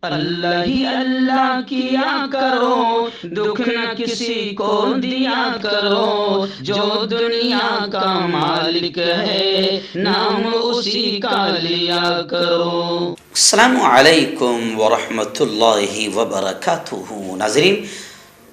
اللہ ہی اللہ کیا کرو، دکھ نہ کسی کو دیا کرو، جو دنیا کا مالک ہے نام اسی کا لیا کرو۔ السلام علیکم ورحمۃ اللہ وبرکاتہ۔ ناظرین،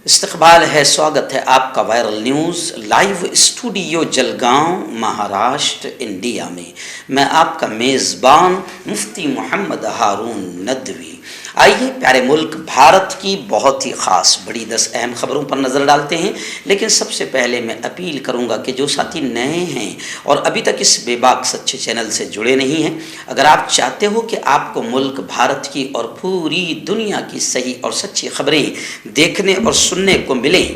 استقبال ہے، سواگت ہے آپ کا viral news live studio Jalgaon, Maharashtra, India میں۔ میں آپ کا میزبان مفتی محمد ہارون ندوی۔ آئیے پیارے ملک بھارت کی بہت ہی خاص بڑی 10 اہم خبروں پر نظر ڈالتے ہیں، لیکن سب سے پہلے میں اپیل کروں گا کہ جو ساتھی نئے ہیں اور ابھی تک اس بے باک سچے چینل سے جڑے نہیں ہیں، اگر آپ چاہتے ہو کہ آپ کو ملک بھارت کی اور پوری دنیا کی صحیح اور سچی خبریں دیکھنے اور سننے کو ملیں،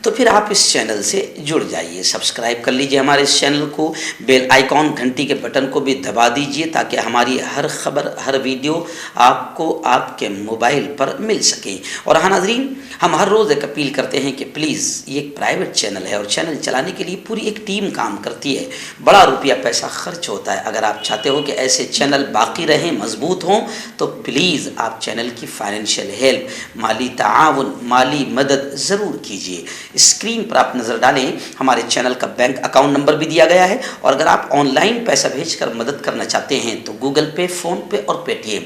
تو پھر آپ اس چینل سے جڑ جائیے، سبسکرائب کر لیجئے ہمارے اس چینل کو، بیل آئیکن گھنٹی کے بٹن کو بھی دبا دیجئے تاکہ ہماری ہر خبر، ہر ویڈیو آپ کو آپ کے موبائل پر مل سکے۔ اور ہاں ناظرین، ہم ہر روز ایک اپیل کرتے ہیں کہ پلیز، یہ ایک پرائیویٹ چینل ہے اور چینل چلانے کے لیے پوری ایک ٹیم کام کرتی ہے، بڑا روپیہ پیسہ خرچ ہوتا ہے۔ اگر آپ چاہتے ہو کہ ایسے چینل باقی رہیں، مضبوط ہوں، تو پلیز آپ چینل کی فائنینشیل ہیلپ، مالی تعاون، مالی مدد ضرور کیجیے۔ اسکرین پر آپ نظر ڈالیں، ہمارے چینل کا بینک اکاؤنٹ نمبر بھی دیا گیا ہے، اور اگر آپ آن لائن پیسہ بھیج کر مدد کرنا چاہتے ہیں تو گوگل پے، فون پے اور پے ٹی ایم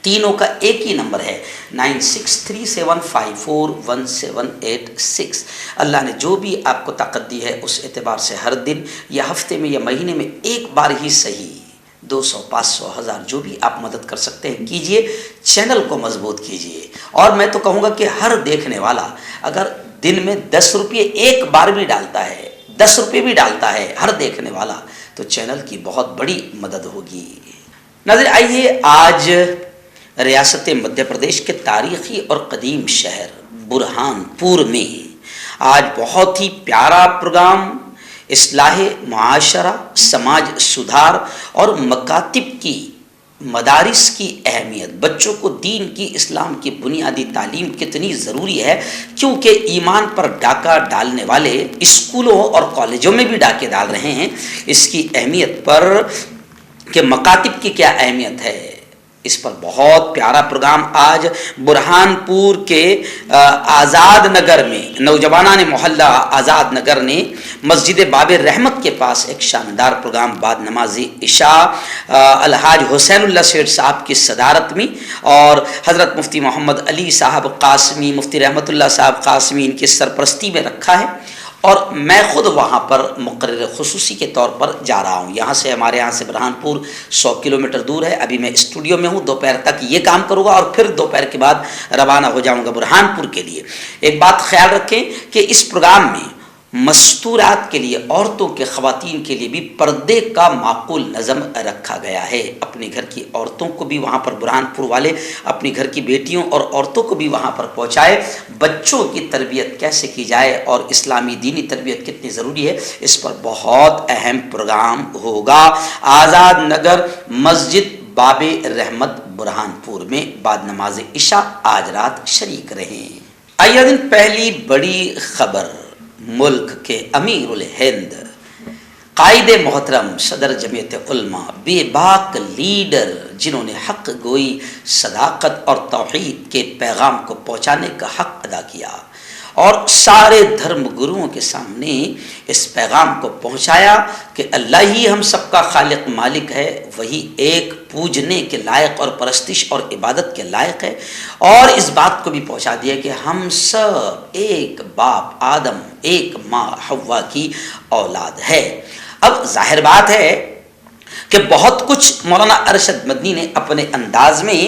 تینوں کا ایک ہی نمبر ہے، 9637541786۔ اللہ نے جو بھی آپ کو طاقت دی ہے، اس اعتبار سے ہر دن یا ہفتے میں یا مہینے میں ایک بار ہی صحیح 200، 500، 1000 جو بھی آپ مدد کر سکتے ہیں کیجئے، چینل کو مضبوط کیجئے۔ اور میں تو کہوں گا کہ ہر دیکھنے والا اگر دن میں 10 روپے ایک بار بھی ڈالتا ہے، 10 روپے بھی ڈالتا ہے ہر دیکھنے والا، تو چینل کی بہت بڑی مدد ہوگی۔ ناظرین، آئیے آج ریاست مدھیہ پردیش کے تاریخی اور قدیم شہر برہان پور میں آج بہت ہی پیارا پروگرام اصلاح معاشرہ، سماج سدھار اور مکاتب کی مدارس کی اہمیت، بچوں کو دین کی، اسلام کی بنیادی تعلیم کتنی ضروری ہے، کیونکہ ایمان پر ڈاکہ ڈالنے والے اسکولوں اور کالجوں میں بھی ڈاکے ڈال رہے ہیں، اس کی اہمیت پر کہ مکاتب کی کیا اہمیت ہے، اس پر بہت پیارا پروگرام آج برہان پور کے آزاد نگر میں نوجوانان محلہ آزاد نگر نے مسجد باب رحمت کے پاس ایک شاندار پروگرام بعد نماز عشاء الحاج حسین اللہ سیٹھ صاحب کی صدارت میں اور حضرت مفتی محمد علی صاحب قاسمی، مفتی رحمت اللہ صاحب قاسمی، ان کی سرپرستی میں رکھا ہے، اور میں خود وہاں پر مقرر خصوصی کے طور پر جا رہا ہوں۔ ہمارے یہاں سے برہان پور 100 کلومیٹر دور ہے۔ ابھی میں اسٹوڈیو میں ہوں، دوپہر تک یہ کام کروں گا اور پھر دوپہر کے بعد روانہ ہو جاؤں گا برہان پور کے لیے۔ ایک بات خیال رکھیں کہ اس پروگرام میں مستورات کے لیے، عورتوں کے، خواتین کے لیے بھی پردے کا معقول نظم رکھا گیا ہے۔ اپنے گھر کی عورتوں کو بھی وہاں پر برہان پور والے اپنی گھر کی بیٹیوں اور عورتوں کو بھی وہاں پر پہنچائے، بچوں کی تربیت کیسے کی جائے اور اسلامی دینی تربیت کتنی ضروری ہے، اس پر بہت اہم پروگرام ہوگا۔ آزاد نگر مسجد باب رحمت برہان پور میں بعد نماز عشاء آج رات شریک رہیں۔ آئیے دن پہلی بڑی خبر، ملک کے امیر الہند، قائد محترم صدر جمعیت علماء، بے باک لیڈر جنہوں نے حق گوئی، صداقت اور توحید کے پیغام کو پہنچانے کا حق ادا کیا اور سارے دھرم گروؤں کے سامنے اس پیغام کو پہنچایا کہ اللہ ہی ہم سب کا خالق مالک ہے، وہی ایک پوجنے کے لائق اور پرستش اور عبادت کے لائق ہے، اور اس بات کو بھی پہنچا دیا کہ ہم سب ایک باپ آدم، ایک ماں حوا کی اولاد ہے۔ اب ظاہر بات ہے کہ بہت کچھ مولانا ارشد مدنی نے اپنے انداز میں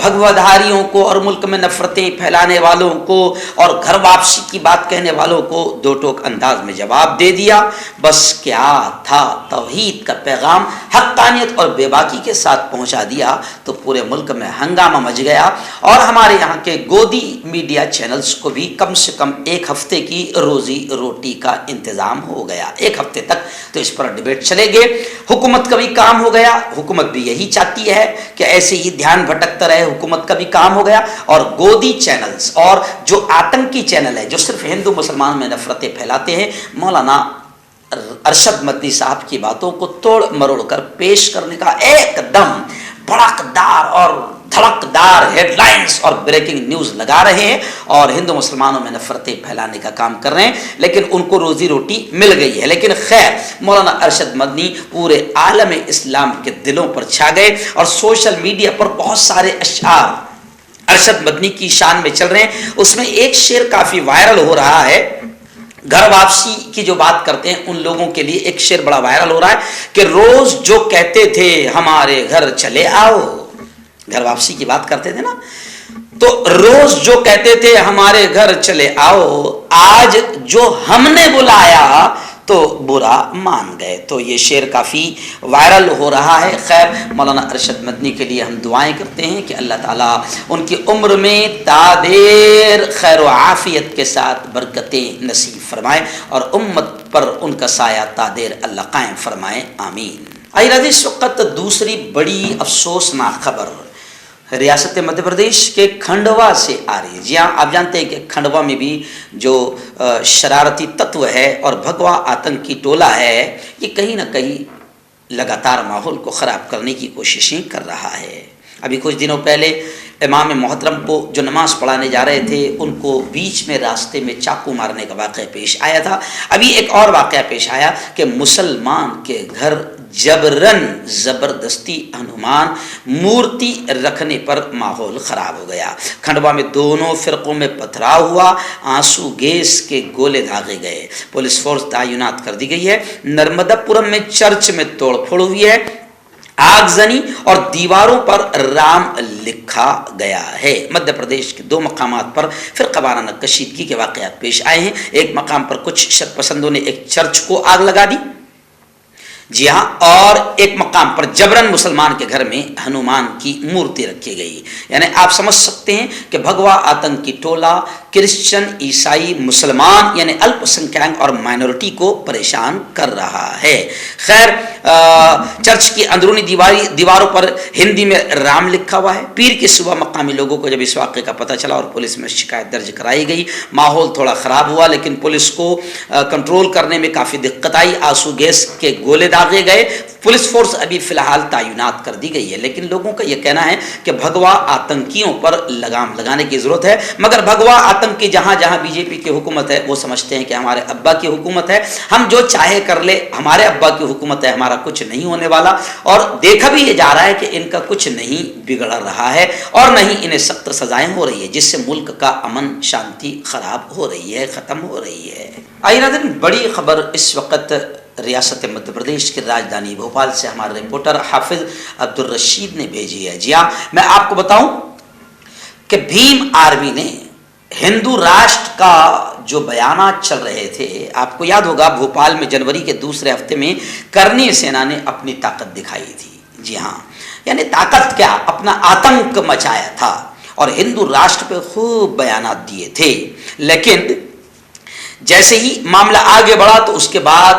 بھگوادھاریوں کو اور ملک میں نفرتیں پھیلانے والوں کو اور گھر واپسی کی بات کہنے والوں کو دو ٹوک انداز میں جواب دے دیا۔ بس کیا تھا، توحید کا پیغام حقانیت اور بے باکی کے ساتھ پہنچا دیا تو پورے ملک میں ہنگامہ مچ گیا، اور ہمارے یہاں کے گودی میڈیا چینلز کو بھی کم سے کم ایک ہفتے کی روزی روٹی کا انتظام ہو گیا۔ ایک ہفتے تک تو اس پر ڈیبیٹ چلے گئے۔ حکومت کا بھی کام ہو گیا، حکومت بھی یہی چاہتی ہے کہ ایسے ہی دھیان بھٹکتا رہے، حکومت کا بھی کام ہو گیا، اور گودی چینلز اور جو آتنکی چینل ہے جو صرف ہندو مسلمان میں نفرتیں پھیلاتے ہیں، مولانا ارشد مدنی صاحب کی باتوں کو توڑ مروڑ کر پیش کرنے کا ایک دم بڑا قدار اور دھڑکدار ہیڈ لائنز اور بریکنگ نیوز لگا رہے ہیں اور ہندو مسلمانوں میں نفرتیں پھیلانے کا کام کر رہے ہیں، لیکن ان کو روزی روٹی مل گئی ہے۔ لیکن خیر، مولانا ارشد مدنی پورے عالم اسلام کے دلوں پر چھا گئے اور سوشل میڈیا پر بہت سارے اشعار ارشد مدنی کی شان میں چل رہے ہیں۔ اس میں ایک شعر کافی وائرل ہو رہا ہے، گھر واپسی کی جو بات کرتے ہیں ان لوگوں کے لیے ایک شعر بڑا وائرل ہو رہا ہے کہ روز جو کہتے تھے ہمارے گھر چلے آؤ، گھر واپسی کی بات کرتے تھے نا، تو روز جو کہتے تھے ہمارے گھر چلے آؤ، آج جو ہم نے بلایا تو برا مان گئے۔ تو یہ شعر کافی وائرل ہو رہا ہے۔ خیر، مولانا ارشد مدنی کے لیے ہم دعائیں کرتے ہیں کہ اللہ تعالیٰ ان کی عمر میں تادیر خیر و عافیت کے ساتھ برکتیں نصیب فرمائے اور امت پر ان کا سایہ تادیر اللہ قائم فرمائے، آمین۔ آئیے اس وقت دوسری بڑی افسوسناک خبر ریاست مدھیہ پردیش کے کھنڈوا سے آ رہی ہے۔ جی ہاں، آپ جانتے ہیں کہ کھنڈوا میں بھی جو شرارتی تتو ہے اور بھگوا آتنکی ٹولہ ہے، یہ کہیں نہ کہیں لگاتار ماحول کو خراب کرنے کی کوششیں کر رہا ہے۔ ابھی کچھ دنوں پہلے امام محترم کو جو نماز پڑھانے جا رہے تھے ان کو بیچ میں راستے میں چاقو مارنے کا واقعہ پیش آیا تھا۔ ابھی ایک اور واقعہ پیش آیا کہ مسلمان کے گھر جبرن زبردستی ہنومان مورتی رکھنے پر ماحول خراب ہو گیا۔ کھنڈوا میں دونوں فرقوں میں پتھراؤ ہوا، آنسو گیس کے گولے داغے گئے، پولیس فورس تعینات کر دی گئی ہے۔ نرمدا پورم میں چرچ میں توڑ پھوڑ ہوئی ہے، آگزنی اور دیواروں پر رام لکھا گیا ہے۔ مدھیہ پردیش کے 2 مقامات پر فرقہ وارانہ کشیدگی کے واقعات پیش آئے ہیں۔ ایک مقام پر کچھ شرپسندوں نے ایک چرچ کو آگ لگا دی، جی ہاں، اور ایک مقام پر جبرن مسلمان کے گھر میں ہنومان کی مورتی رکھی گئی۔ یعنی آپ سمجھ سکتے ہیں کہ بھگوا آتنکی ٹولہ کرسچن، عیسائی، مسلمان یعنی الپ سنکھیانک اور مائنورٹی کو پریشان کر رہا ہے۔ خیر، چرچ کی اندرونی دیواروں پر ہندی میں رام لکھا ہوا ہے۔ پیر کی صبح مقامی لوگوں کو جب اس واقعے کا پتہ چلا اور پولیس میں شکایت درج کرائی گئی، ماحول تھوڑا خراب ہوا، لیکن پولیس کو کنٹرول کرنے میں کافی دقت آئی، آنسو گیس کے گولے داغے گئے۔ پولیس فورس ابھی فی الحال تعینات کر دی گئی ہے، لیکن لوگوں کا یہ کہنا ہے کہ بھگوا آتنکیوں پر لگام لگانے کی ضرورت ہے۔ مگر بھگوا آتنکی جہاں جہاں بی جے پی کی حکومت ہے وہ سمجھتے ہیں کہ ہمارے ابا کی حکومت ہے، ہم جو چاہے کر لے، ہمارے ابا کی حکومت ہے، ہمارا کچھ نہیں ہونے والا۔ اور دیکھا بھی یہ جا رہا ہے کہ ان کا کچھ نہیں بگڑ رہا ہے اور نہ ہی انہیں سخت سزائیں ہو رہی ہے، جس سے ملک کا امن شانتی خراب ہو رہی ہے، ختم ہو رہی ہے۔ آئیے ناظرین، بڑی خبر اس وقت ریاست مدھیہ پردیش کی راجدھانی بھوپال سے ہمارے رپورٹر حافظ عبد الرشید نے بھیجی ہے۔ جی ہاں، میں آپ کو بتاؤں کہ بھیم آرمی نے ہندو راشٹر کا جو بیانات چل رہے تھے، آپ کو یاد ہوگا بھوپال میں جنوری کے دوسرے ہفتے میں کرنی سینا نے اپنی طاقت دکھائی تھی۔ جی ہاں، یعنی طاقت کیا، اپنا آتنک مچایا تھا اور ہندو راشٹر پہ خوب بیانات دیے تھے۔ لیکن جیسے ہی معاملہ آگے بڑھا تو اس کے بعد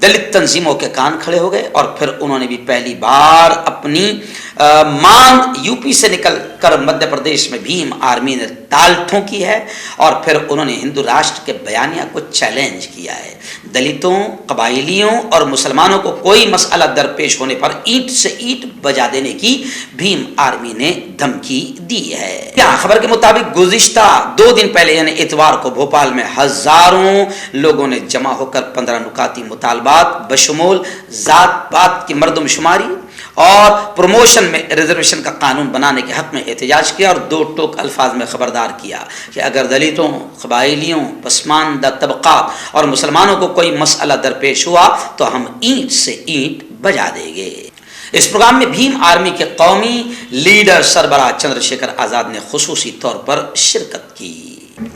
دلت تنظیموں کے کان کھڑے ہو گئے اور پھر انہوں نے بھی پہلی بار اپنی مانگ یو پی سے نکل کر مدھیہ پردیش میں بھیم آرمی نے تال ٹھونکی ہے اور پھر انہوں نے ہندو راشٹر کے بیانیہ کو چیلنج کیا ہے۔ دلتوں، قبائلیوں اور مسلمانوں کو کوئی مسئلہ درپیش ہونے پر اینٹ سے اینٹ بجا دینے کی بھیم آرمی نے دھمکی دی ہے۔ یہاں خبر کے مطابق گزشتہ 2 دن پہلے یعنی اتوار کو بھوپال میں ہزاروں لوگوں نے جمع ہو کر 15 نکاتی مطالبات بشمول ذات پات کی مردم شماری اور پروموشن میں ریزرویشن کا قانون بنانے کے حق میں احتجاج کیا اور 2 ٹوک الفاظ میں خبردار کیا کہ اگر دلتوں، قبائلیوں، پسماندہ طبقات اور مسلمانوں کو کوئی مسئلہ درپیش ہوا تو ہم اینٹ سے اینٹ بجا دیں گے۔ اس پروگرام میں بھیم آرمی کے قومی لیڈر سربراہ چندر شیکھر آزاد نے خصوصی طور پر شرکت کی۔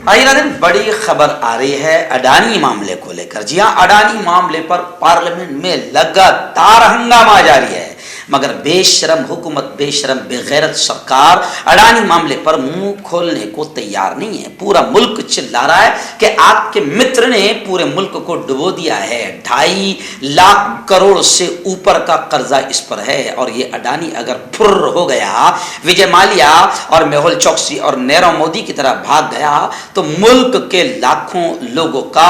آئیے ناظرین، بڑی خبر آ رہی ہے اڈانی معاملے کو لے کر۔ جی ہاں، اڈانی معاملے پر پارلیمنٹ میں لگاتار ہنگامہ جاری ہے، مگر بے شرم حکومت، بے شرم بے غیرت سرکار اڈانی معاملے پر منہ کھولنے کو تیار نہیں ہے۔ پورا ملک چلا رہا ہے کہ آپ کے متر نے پورے ملک کو ڈبو دیا ہے، 2.5 لاکھ کروڑ سے اوپر کا قرضہ اس پر ہے اور یہ اڈانی اگر پھر ہو گیا، وجے مالیا اور میہول چوکسی اور نیرو مودی کی طرح بھاگ گیا تو ملک کے لاکھوں لوگوں کا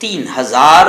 3000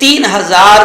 3000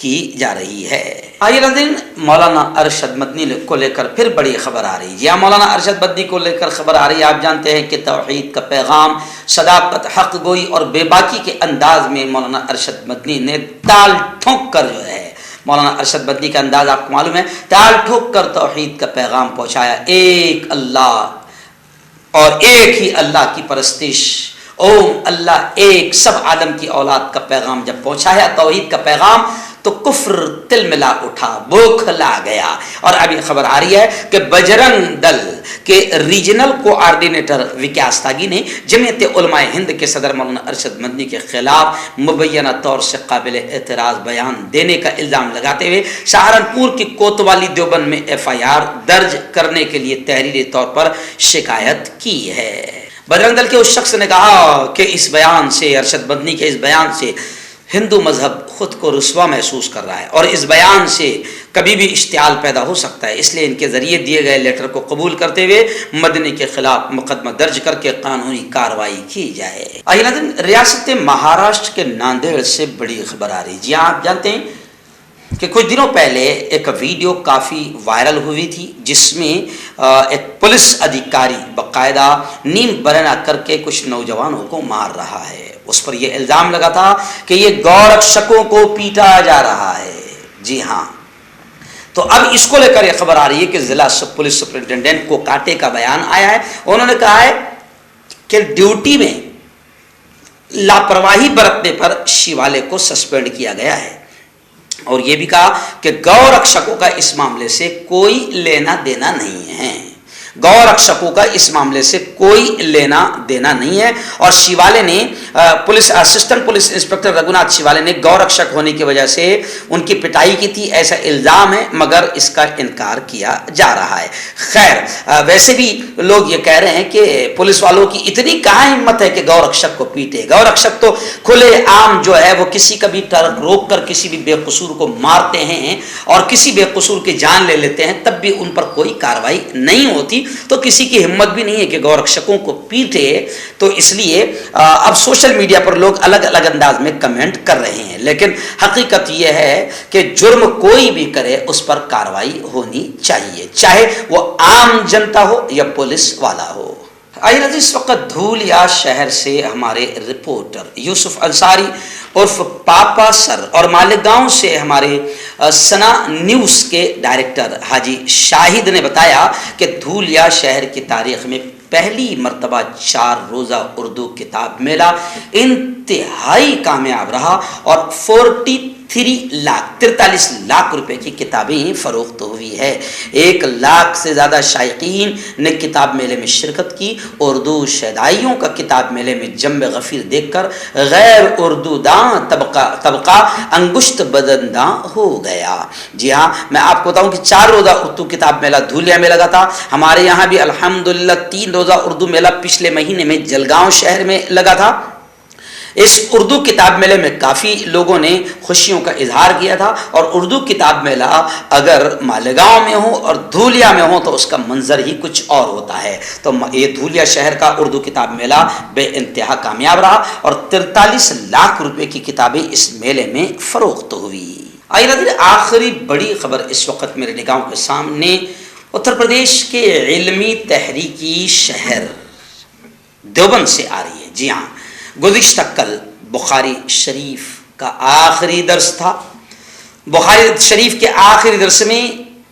کی جا رہی ہے۔ آئیے ناظرین، مولانا ارشد مدنی کو لے کر پھر بڑی خبر آ رہی ہے۔ جہاں مولانا ارشد مدنی کو لے کر خبر آ رہی ہے، آپ جانتے ہیں کہ توحید کا پیغام، صداقت، حق گوئی اور بے باکی کے انداز میں مولانا ارشد مدنی نے تال ٹھونک کر جو ہے، مولانا ارشد مدنی کا انداز آپ کو معلوم ہے، تال ٹھوک کر توحید کا پیغام پہنچایا، ایک اللہ اور ایک ہی اللہ کی پرستش، اوم اللہ ایک، سب عالم کی اولاد کا پیغام جب پہنچایا توحید کا پیغام، تو کفر تل ملا اٹھا، بوکھلا گیا۔ اور ابھی خبر آ رہی ہے کہ بجرنگ دل کے ریجنل کوآرڈینیٹر وکاس تاگی نے جمعیت علماء ہند کے صدر مولانا ارشد مدنی کے خلاف مبینہ طور سے قابل اعتراض بیان دینے کا الزام لگاتے ہوئے سہارنپور کی کوتوالی دیوبند میں FIR درج کرنے کے لیے تحریری طور پر شکایت کی ہے۔ بجرنگ دل کے اس شخص نے کہا کہ اس بیان سے، ارشد مدنی کے اس بیان سے ہندو مذہب خود کو رسوا محسوس کر رہا ہے اور اس بیان سے کبھی بھی اشتعال پیدا ہو سکتا ہے، اس لیے ان کے ذریعے دیے گئے لیٹر کو قبول کرتے ہوئے مدنی کے خلاف مقدمہ درج کر کے قانونی کارروائی کی جائے۔ آئیے ناظرین، ریاست مہاراشٹر کے ناندیڑ سے بڑی خبر آ رہی ہے۔ جی ہاں، آپ جانتے ہیں کہ کچھ دنوں پہلے ایک ویڈیو کافی وائرل ہوئی تھی جس میں ایک پولیس ادھیکاری باقاعدہ نیم برہنہ کر کے کچھ نوجوانوں کو مار رہا ہے۔ اس پر یہ الزام لگا تھا کہ یہ گورکشکوں کو پیٹا جا رہا ہے۔ جی ہاں، تو اب اس کو لے کر یہ خبر آ رہی ہے کہ ضلع پولیس سپرنٹینڈنٹ کو کاٹے کا بیان آیا ہے۔ انہوں نے کہا ہے کہ ڈیوٹی میں لاپرواہی برتنے پر شیوالے کو سسپینڈ کیا گیا ہے، اور یہ بھی کہا کہ گو رکشکوں کا اس معاملے سے کوئی لینا دینا نہیں ہے، گو رکشکوں کا اس معاملے سے کوئی لینا دینا نہیں ہے۔ اور شیوالے نے police assistant police inspector Raghunath Shivale نے گو رکشک ہونے کی وجہ سے ان کی پٹائی کی تھی، ایسا الزام ہے، مگر اس کا انکار کیا جا رہا ہے۔ خیر، ویسے بھی لوگ یہ کہہ رہے ہیں کہ پولیس والوں کی اتنی کہاں ہمت ہے کہ گو رکشک کو پیٹے۔ گو رکشک تو کھلے عام جو ہے وہ کسی کا بھی ٹرک روک کر کسی بھی بے قصور کو مارتے ہیں اور کسی بے قصور کی جان لے لیتے ہیں، تب بھی ان پر کوئی کارروائی نہیں ہوتی، تو کسی کی ہمت بھی نہیں ہے کہ گورکشکوں کو پیٹے۔ تو اس لیے اب سوشل میڈیا پر لوگ الگ الگ انداز میں کمنٹ کر رہے ہیں، لیکن حقیقت یہ ہے کہ جرم کوئی بھی کرے اس پر کارروائی ہونی چاہیے، چاہے وہ عام جنتا ہو یا پولیس والا ہو۔ آئیے اس وقت دھولیا شہر سے ہمارے رپورٹر یوسف انصاری عرف پاپا سر اور مالیگاؤں سے ہمارے سنا نیوز کے ڈائریکٹر حاجی شاہد نے بتایا کہ دھولیا شہر کی تاریخ میں پہلی مرتبہ 4 روزہ اردو کتاب میلہ انتہائی کامیاب رہا اور 43 لاکھ روپے کی کتابیں فروخت ہوئی ہے۔ 1 لاکھ سے زیادہ شائقین نے کتاب میلے میں شرکت کی۔ اردو شیدائیوں کا کتاب میلے میں جنب غفیر دیکھ کر غیر اردو داں طبقہ انگشت بدنداں ہو گیا۔ جی ہاں، میں آپ کو بتاؤں کہ 4 روزہ اردو کتاب میلہ دھولیا میں لگا تھا۔ ہمارے یہاں بھی الحمدللہ 3 روزہ اردو میلہ پچھلے مہینے میں جلگاؤں شہر میں لگا تھا۔ اس اردو کتاب میلے میں کافی لوگوں نے خوشیوں کا اظہار کیا تھا، اور اردو کتاب میلہ اگر مالیگاؤں میں ہو اور دھولیا میں ہو تو اس کا منظر ہی کچھ اور ہوتا ہے۔ تو یہ دھولیا شہر کا اردو کتاب میلہ بے انتہا کامیاب رہا اور 43 لاکھ روپے کی کتابیں اس میلے میں فروخت ہوئی۔ آئیے ناظرین، آخری بڑی خبر اس وقت میرے نگاہوں کے سامنے اتر پردیش کے علمی تحریکی شہر دیوبند سے آ رہی ہے۔ جی ہاں، گزشتہ کل بخاری شریف کا آخری درس تھا۔ بخاری شریف کے آخری درس میں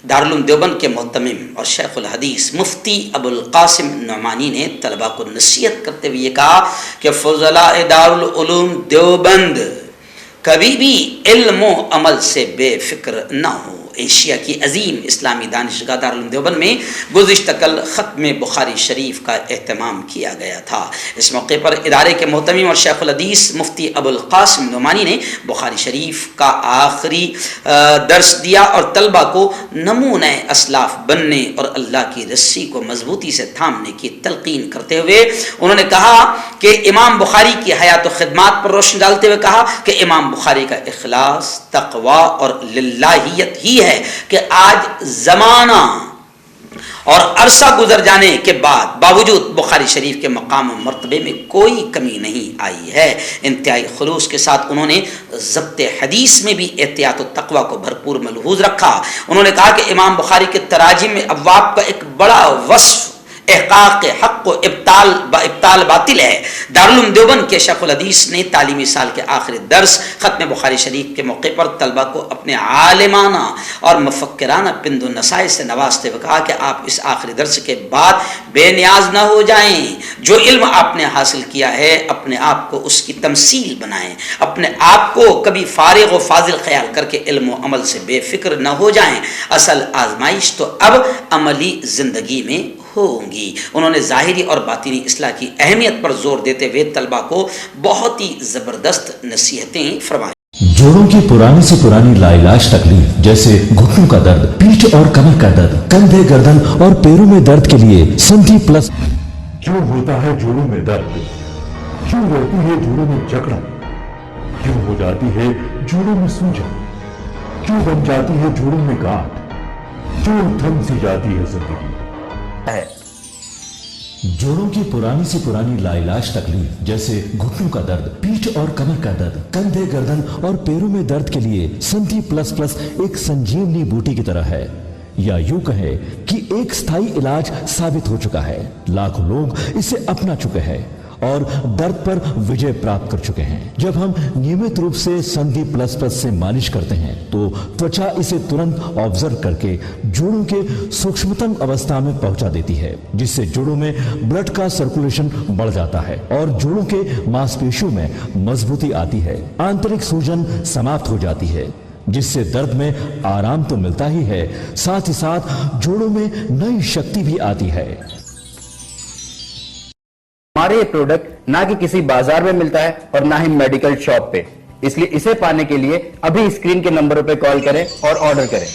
دارالعلوم دیوبند کے محتمم اور شیخ الحدیث مفتی ابو القاسم نعمانی نے طلباء کو نصیحت کرتے ہوئے یہ کہا کہ فضلاء دارالعلوم دیوبند کبھی بھی علم و عمل سے بے فکر نہ ہو۔ ایشیا کی عظیم اسلامی دانشگاہ دارالعلوم دیوبند میں گزشتہ کل ختم بخاری شریف کا اہتمام کیا گیا تھا۔ اس موقع پر ادارے کے محتمم اور شیخ الحدیث مفتی ابو القاسم نعمانی نے بخاری شریف کا آخری درس دیا اور طلباء کو نمونہ اسلاف بننے اور اللہ کی رسی کو مضبوطی سے تھامنے کی تلقین کرتے ہوئے انہوں نے کہا کہ امام بخاری کی حیات و خدمات پر روشنی ڈالتے ہوئے کہا کہ امام بخاری کا اخلاص، تقوی اور للہیت ہی ہے کہ آج زمانہ اور عرصہ گزر جانے کے بعد باوجود بخاری شریف کے مقام و مرتبے میں کوئی کمی نہیں آئی ہے۔ انتہائی خلوص کے ساتھ انہوں نے ضبط حدیث میں بھی احتیاط و تقوی کو بھرپور ملحوظ رکھا۔ انہوں نے کہا کہ امام بخاری کے تراجم میں ابواب کا ایک بڑا وصف احقاق حق و ابطال باطل ہے۔ دارالعلوم دیوبند کے شیخ الحدیث نے تعلیمی سال کے آخری درس ختم بخاری شریف کے موقع پر طلبہ کو اپنے عالمانہ اور مفکرانہ پند و نصائح سے نوازتے ہوئے کہا کہ آپ اس آخری درس کے بعد بے نیاز نہ ہو جائیں۔ جو علم آپ نے حاصل کیا ہے اپنے آپ کو اس کی تمثیل بنائیں، اپنے آپ کو کبھی فارغ و فاضل خیال کر کے علم و عمل سے بے فکر نہ ہو جائیں۔ اصل آزمائش تو اب عملی زندگی میں ہوں گی۔ انہوں نے ظاہری اور باطنی اصلاح کی اہمیت پر زور دیتے ہوئے طلبہ کو بہت ہی زبردست نصیحتیں فرمائیں۔ جوڑوں کی پرانی سے پرانی لا علاج تکلیف جیسے گھٹنوں کا درد، پیٹھ اور کمر کا درد، کندھے، گردن اور پیروں میں درد کے لیے سندھی پلس۔ کیوں ہوتا ہے جوڑوں میں درد؟ کیوں رہتی ہے جوڑوں میں جکڑن؟ کیوں ہو جاتی ہے جوڑوں میں سوجن؟ کیوں بن جاتی ہے جوڑوں میں گاٹھ؟ کیوں تھم سی جاتی ہے زندگی؟ جوڑوں کی پرانی سے پرانی لا علاج تکلیف جیسے گھٹنوں کا درد، پیٹھ اور کمر کا درد، کندھے، گردن اور پیروں میں درد کے لیے سندھی پلس پلس ایک سنجیونی بوٹی کی طرح ہے، یا یوں کہے کہ ایک ستھائی علاج ثابت ہو چکا ہے۔ لاکھوں لوگ اسے اپنا چکے ہیں اور درد پر وجے پراپت کر چکے ہیں۔ جب ہم نیمت روپ سے سندھی پلس پلس سے مالش کرتے ہیں تو توچا اسے ترنت آبزرو کر کے جوڑوں کے سوکشمتم اوستھا میں پہنچا دیتی ہے، جس سے جوڑوں میں بلڈ کا سرکولیشن بڑھ جاتا ہے اور جوڑوں کے ماس پیشیوں میں مضبوطی آتی ہے، آنترک سوجن سماپت ہو جاتی ہے، جس سے درد میں آرام تو ملتا ہی ہے، ساتھ ہی ساتھ جوڑوں میں نئی شکتی بھی آتی ہے۔ ہمارے یہ پروڈکٹ نہ کہ کسی بازار میں ملتا ہے اور نہ ہی میڈیکل شاپ پہ، اس لیے اسے پانے کے لیے ابھی اسکرین کے نمبروں پہ کال کریں اور آرڈر کریں۔